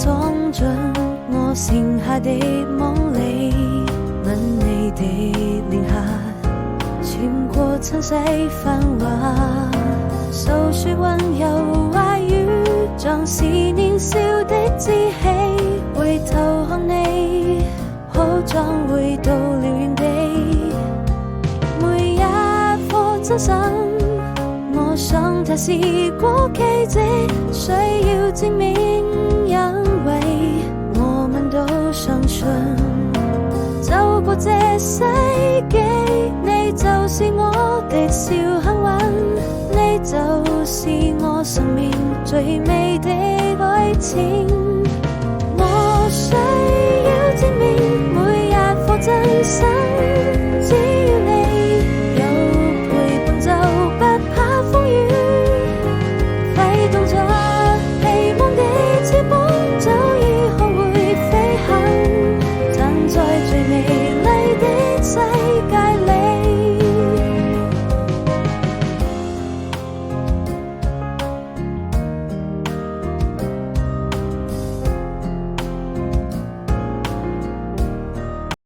裝進我剩下的夢裡，吻你的臉頰，穿過塵世繁華，訴說溫柔話語，像是年少的志氣。回頭看你，好像回到了原地，每一顆真心，我想它是過奇蹟，需要證明，因為我們都相信，走過這世紀，你就是我的小幸運，你就是我生命最美的愛情。我需要證明每一顆真心，